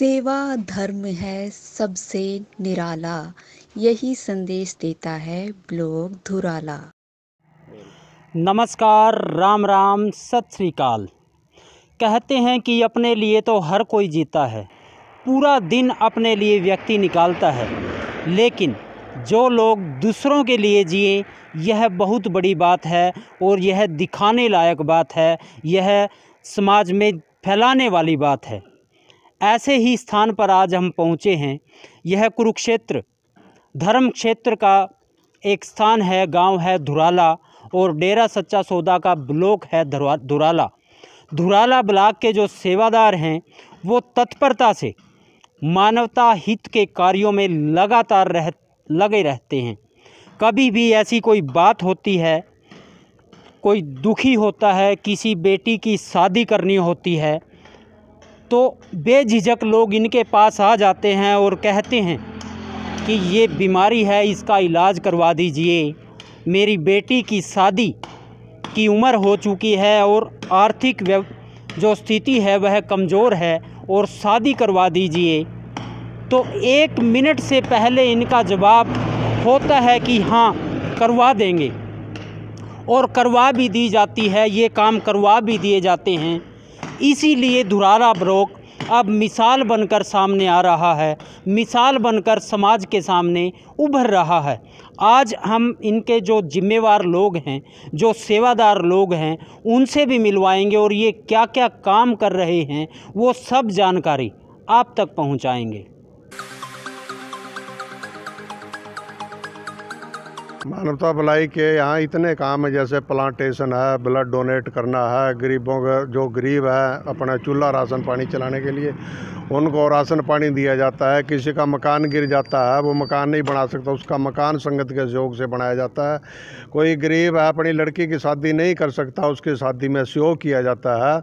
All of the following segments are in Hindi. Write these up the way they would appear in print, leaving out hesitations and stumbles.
सेवा धर्म है सबसे निराला, यही संदेश देता है ब्लॉग धुराला। नमस्कार, राम राम, सत श्री अकाल। कहते हैं कि अपने लिए तो हर कोई जीता है, पूरा दिन अपने लिए व्यक्ति निकालता है, लेकिन जो लोग दूसरों के लिए जिए यह बहुत बड़ी बात है और यह दिखाने लायक बात है, यह समाज में फैलाने वाली बात है। ऐसे ही स्थान पर आज हम पहुँचे हैं। यह कुरुक्षेत्र धर्म क्षेत्र का एक स्थान है, गांव है धुराला और डेरा सच्चा सौदा का ब्लॉक है धुराला। धुराला ब्लॉक के जो सेवादार हैं वो तत्परता से मानवता हित के कार्यों में लगातार लगे रहते हैं। कभी भी ऐसी कोई बात होती है, कोई दुखी होता है, किसी बेटी की शादी करनी होती है, तो बेझिझक लोग इनके पास आ जाते हैं और कहते हैं कि ये बीमारी है, इसका इलाज करवा दीजिए, मेरी बेटी की शादी की उम्र हो चुकी है और आर्थिक जो स्थिति है वह कमज़ोर है और शादी करवा दीजिए। तो 1 मिनट से पहले इनका जवाब होता है कि हाँ करवा देंगे, और करवा भी दी जाती है, ये काम करवा भी दिए जाते हैं। इसीलिए धुराला ब्लॉक अब मिसाल बनकर सामने आ रहा है, मिसाल बनकर समाज के सामने उभर रहा है। आज हम इनके जो जिम्मेवार लोग हैं, जो सेवादार लोग हैं, उनसे भी मिलवाएंगे और ये क्या क्या काम कर रहे हैं वो सब जानकारी आप तक पहुंचाएंगे। मानवता भलाई के यहाँ इतने काम है, जैसे प्लांटेशन है, ब्लड डोनेट करना है, गरीबों का जो गरीब है अपना चूल्हा राशन पानी चलाने के लिए उनको राशन पानी दिया जाता है। किसी का मकान गिर जाता है, वो मकान नहीं बना सकता, उसका मकान संगत के सहयोग से बनाया जाता है। कोई गरीब है अपनी लड़की की शादी नहीं कर सकता, उसकी शादी में सहयोग किया जाता है।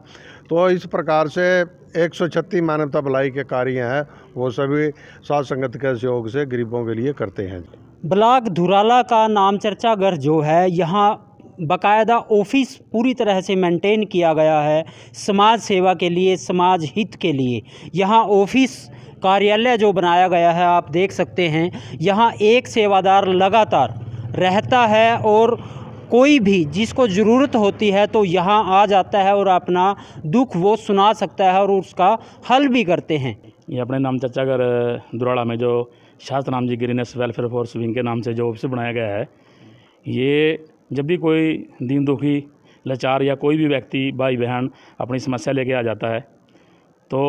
तो इस प्रकार से 136 मानवता भलाई के कार्य हैं, वो सभी साध संगत के सहयोग से गरीबों के लिए करते हैं। ब्लॉक धुराला का नाम चर्चा घर जो है, यहाँ बाकायदा ऑफिस पूरी तरह से मेंटेन किया गया है समाज सेवा के लिए, समाज हित के लिए। यहाँ ऑफिस कार्यालय जो बनाया गया है आप देख सकते हैं, यहाँ एक सेवादार लगातार रहता है और कोई भी जिसको ज़रूरत होती है तो यहाँ आ जाता है और अपना दुख वो सुना सकता है और उसका हल भी करते हैं। ये अपने नाम चर्चा घर धुराला में जो शास्त्र Ram ji greenish welfare force wing के नाम से जो ऑफिस बनाया गया है, ये जब भी कोई दीन दुखी लाचार या कोई भी व्यक्ति भाई बहन अपनी समस्या लेके आ जाता है तो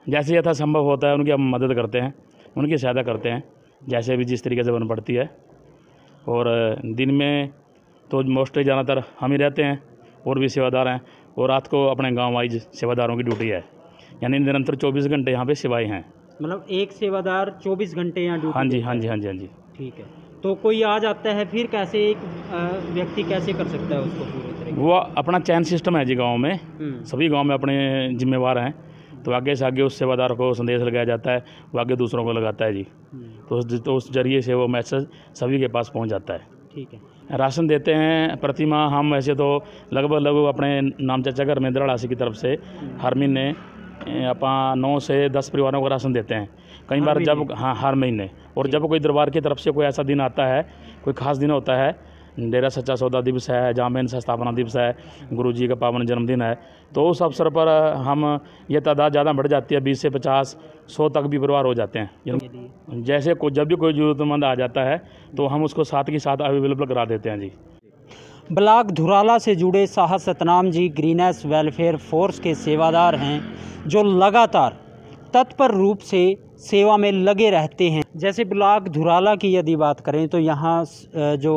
जैसे यथासंभव होता है उनकी हम मदद करते हैं, उनकी सहायता करते हैं जैसे भी जिस तरीके से बन पड़ती है। और दिन में तो मोस्टली ज़्यादातर हम ही रहते हैं और भी सेवादार हैं, और रात को अपने गाँव वाइज सेवादारों की ड्यूटी है, यानी निरंतर 24 घंटे यहाँ पे सेवाएँ हैं। मतलब एक सेवादार 24 घंटे यहाँ ड्यूटी? हाँ जी, हाँ जी, हाँ जी, हाँ जी। ठीक है। तो कोई आ जाता है फिर कैसे एक व्यक्ति कैसे कर सकता है उसको पूरी तरह? वो अपना चयन सिस्टम है जी गांव में, सभी गांव में अपने जिम्मेवार हैं, तो आगे से आगे उस सेवादार को संदेश लगाया जाता है, वो आगे दूसरों को लगाता है जी। तो उस जरिए से वो मैसेज सभी के पास पहुँच जाता है। ठीक है। राशन देते हैं प्रतिमा हम वैसे तो लगभग अपने नाम चर्चा घर में धुराला की तरफ से हर महीने अपन 9 से 10 परिवारों को राशन देते हैं। कई बार जब हर महीने, और जब कोई दरबार की तरफ से कोई ऐसा दिन आता है, कोई ख़ास दिन होता है, डेरा सच्चा सौदा दिवस है, जामेन स्थापना दिवस है, गुरु जी का पावन जन्मदिन है, तो उस अवसर पर हम ये तादाद ज़्यादा बढ़ जाती है, 20 से 50 100 तक भी परिवार हो जाते हैं। जैसे जब भी कोई ज़रूरतमंद आ जाता है तो हम उसको साथ के साथ अवेलेबल करा देते हैं जी। ब्लॉक धुराला से जुड़े साहब Satnam ji greenish welfare force के सेवादार हैं जो लगातार तत्पर रूप से सेवा में लगे रहते हैं। जैसे ब्लॉक धुराला की यदि बात करें तो यहाँ जो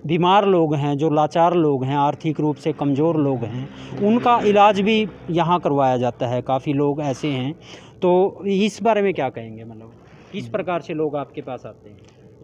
बीमार लोग हैं, जो लाचार लोग हैं, आर्थिक रूप से कमज़ोर लोग हैं, उनका इलाज भी यहाँ करवाया जाता है। काफ़ी लोग ऐसे हैं, तो इस बारे में क्या कहेंगे? मतलब किस प्रकार से लोग आपके पास आते हैं?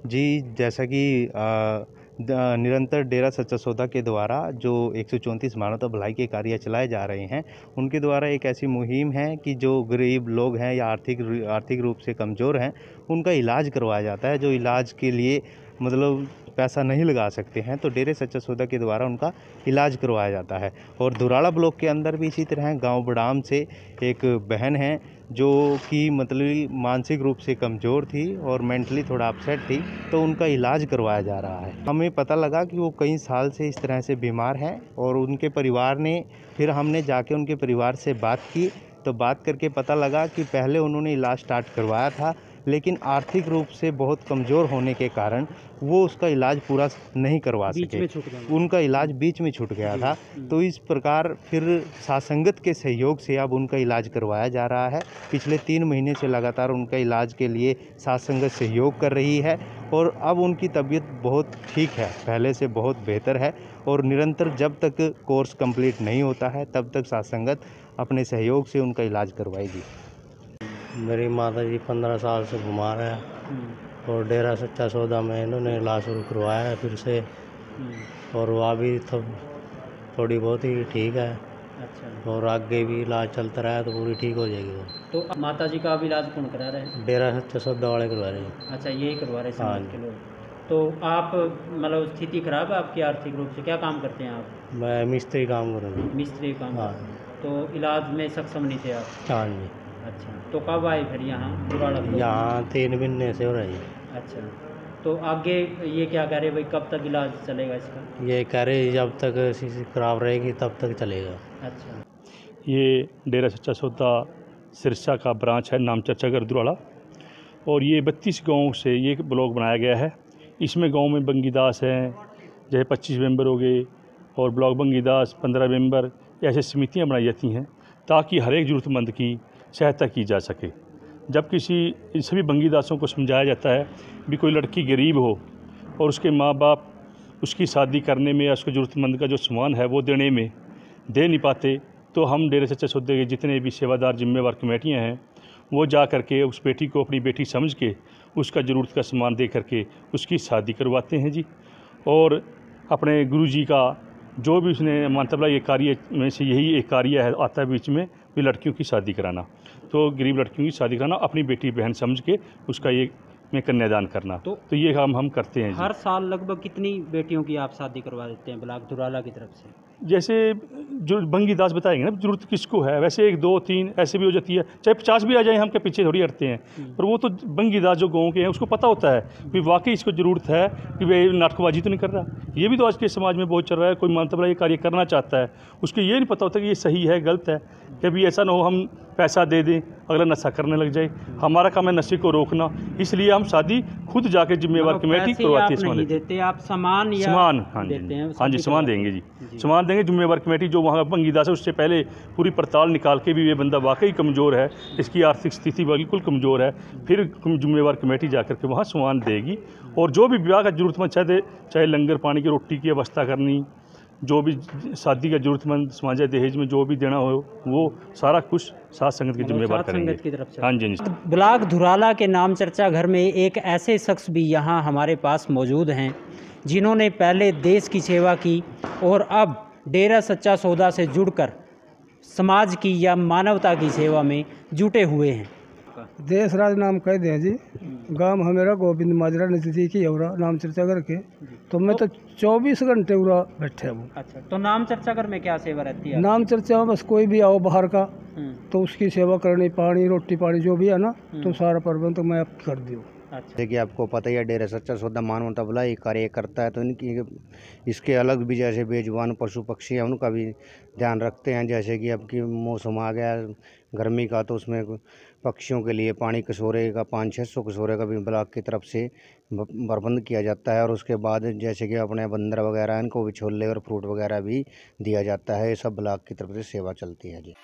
जी, जैसा कि निरंतर डेरा सच्चा सौदा के द्वारा जो 134 मानवता भलाई के कार्य चलाए जा रहे हैं, उनके द्वारा एक ऐसी मुहिम है कि जो गरीब लोग हैं या आर्थिक रूप से कमज़ोर हैं, उनका इलाज करवाया जाता है। जो इलाज के लिए मतलब पैसा नहीं लगा सकते हैं, तो डेरे सच्चा सौदा के द्वारा उनका इलाज करवाया जाता है। और धुराला ब्लॉक के अंदर भी इसी तरह गांव बड़ाम से एक बहन हैं जो कि मतलब मानसिक रूप से कमज़ोर थी और मेंटली थोड़ा अपसेट थी, तो उनका इलाज करवाया जा रहा है। हमें पता लगा कि वो कई साल से इस तरह से बीमार हैं और उनके परिवार ने, फिर हमने जाके उनके परिवार से बात की, तो बात करके पता लगा कि पहले उन्होंने इलाज स्टार्ट करवाया था, लेकिन आर्थिक रूप से बहुत कमज़ोर होने के कारण वो उसका इलाज पूरा नहीं करवा सके, उनका इलाज बीच में छूट गया था। तो इस प्रकार फिर सासंगत के सहयोग से अब उनका इलाज करवाया जा रहा है। पिछले 3 महीने से लगातार उनका इलाज के लिए सासंगत सहयोग कर रही है और अब उनकी तबीयत बहुत ठीक है, पहले से बहुत बेहतर है और निरंतर जब तक कोर्स कंप्लीट नहीं होता है तब तक सासंगत अपने सहयोग से उनका इलाज करवाएगी। मेरी माता जी 15 साल से बीमार है और डेरा सच्चा सौदा में इन्होंने इलाज शुरू करवाया है फिर से, और वो अभी तो थोड़ी बहुत ही ठीक है। अच्छा, और आगे भी इलाज चलता रहा तो पूरी ठीक हो जाएगी वो। तो माता जी का अब इलाज कौन करा रहे हैं? डेरा सच्चा सौदा वाले करवा रहे हैं। अच्छा, यही करवा रहे हैं हाँ समाज के लोग। तो आप मतलब स्थिति खराब है आपकी आर्थिक रूप से, क्या काम करते हैं आप? मैं मिस्त्री काम करूँगा। मिस्त्री काम हाँ। करते हैं। तो इलाज में सक्षम नहीं थे आप? हाँ जी। अच्छा, तो कब आए फिर यहाँ दुराड़ा तो? यहाँ 3 महीने से हो रहा है। अच्छा, तो आगे ये क्या कह रहे भाई, कब तक इलाज चलेगा इसका? ये कह रहे जब तक स्थिति खराब रहेगी तब तक चलेगा। अच्छा, ये डेरा सच्चा सौदा सिरसा का ब्रांच है, नाम चर्चा दुराड़ा, और ये 32 गाँव से ये ब्लॉक बनाया गया है। इसमें गांव में बंगीदास हैं, जैसे 25 मेंबर हो गए, और ब्लॉक बंगीदास 15 मेंबर, ऐसे समितियां बनाई जाती हैं ताकि हर एक ज़रूरतमंद की सहायता की जा सके। जब किसी इन सभी बंगीदासों को समझाया जाता है भी कोई लड़की गरीब हो और उसके माँ बाप उसकी शादी करने में या उसको ज़रूरतमंद का जो सामान है वो देने में दे नहीं पाते, तो हम डेरे सच्चे सौदे के जितने भी सेवादार जिम्मेवार कमेटियाँ हैं वो जा करके उस बेटी को अपनी बेटी समझ के उसका ज़रूरत का सामान दे करके उसकी शादी करवाते हैं जी। और अपने गुरुजी का जो भी उसने मानतबला ये कार्य में से यही एक कार्य है आता है बीच में, भी लड़कियों की शादी कराना। तो गरीब लड़कियों की शादी कराना, अपनी बेटी बहन समझ के उसका ये में कन्यादान करना। तो ये काम हम करते हैं जी। हर साल लगभग कितनी बेटियों की आप शादी करवा देते हैं ब्लॉक दुराला की तरफ से? जैसे जो बंगीदास बताएंगे ना ज़रूरत किसको है, वैसे 1, 2, 3 ऐसे भी हो जाती है, चाहे 50 भी आ जाए, हम के पीछे थोड़ी हटते हैं। पर वो तो बंगीदास जो गाँव के हैं उसको पता होता है कि वाकई इसको ज़रूरत है, कि वे नाटकबाजी तो नहीं कर रहा। ये भी तो आज के समाज में बहुत चल रहा है, कोई मानतबला ये कार्य करना चाहता है, उसको ये नहीं पता होता कि ये सही है गलत है। कभी ऐसा ना हो हम पैसा दे दें अगला नशा करने लग जाए। हमारा काम है नशे को रोकना, इसलिए हम शादी खुद जाके जिम्मेवार कमेटी करवाती है। नहीं देते आप सामान या सामान? हाँ देते हैं? जी, हाँ जी, सामान देंगे जी, सामान देंगे। जिम्मेवार कमेटी जो वहाँ बंगीदास है उससे पहले पूरी पड़ताल निकाल के भी ये बंदा वाकई कमज़ोर है, इसकी आर्थिक स्थिति बिल्कुल कमज़ोर है, फिर जिम्मेवार कमेटी जाकर के वहाँ सामान देगी। और जो भी विवाह का जरूरतमंद चाहे लंगर पानी की रोटी की व्यवस्था करनी, जो भी शादी का जरूरतमंद समाज दहेज में जो भी देना हो वो सारा कुछ साथ संगत की जिम्मेवार करेंगे। की तरफ से? हाँ जी। ब्लॉक धुराला के नाम चर्चा घर में एक ऐसे शख्स भी यहाँ हमारे पास मौजूद हैं जिन्होंने पहले देश की सेवा की और अब डेरा सच्चा सौदा से जुड़कर समाज की या मानवता की सेवा में जुटे हुए हैं। देश राज नाम कह दें जी, गांव हमेरा गोविंद माजरा नजदीकी और नाम चर्चा घर के, तो मैं तो 24 घंटे पूरा बैठे हूँ। अच्छा, तो नाम चर्चा घर में क्या सेवा रहती है? नाम चर्चा में बस कोई भी आओ बाहर का तो उसकी सेवा करनी, पानी रोटी पानी जो भी है ना, तो सारा प्रबंध तो मैं आप कर दूँ। अच्छा, देखिए आपको पता ही है डेरा सच्चा सौदा मानवता भलाई कार्य करता है, तो इनकी इसके अलग भी जैसे बेजुबान पशु पक्षी हैं उनका भी ध्यान रखते हैं। जैसे कि अब की मौसम आ गया गर्मी का, तो उसमें पक्षियों के लिए पानी कसोरे का 500-600 कसोरे का भी ब्लॉक की तरफ से प्रबंध किया जाता है। और उसके बाद जैसे कि अपने बंदर वगैरह इनको भी छोले और फ्रूट वगैरह भी दिया जाता है। ये सब ब्लॉक की तरफ से सेवा चलती है जी।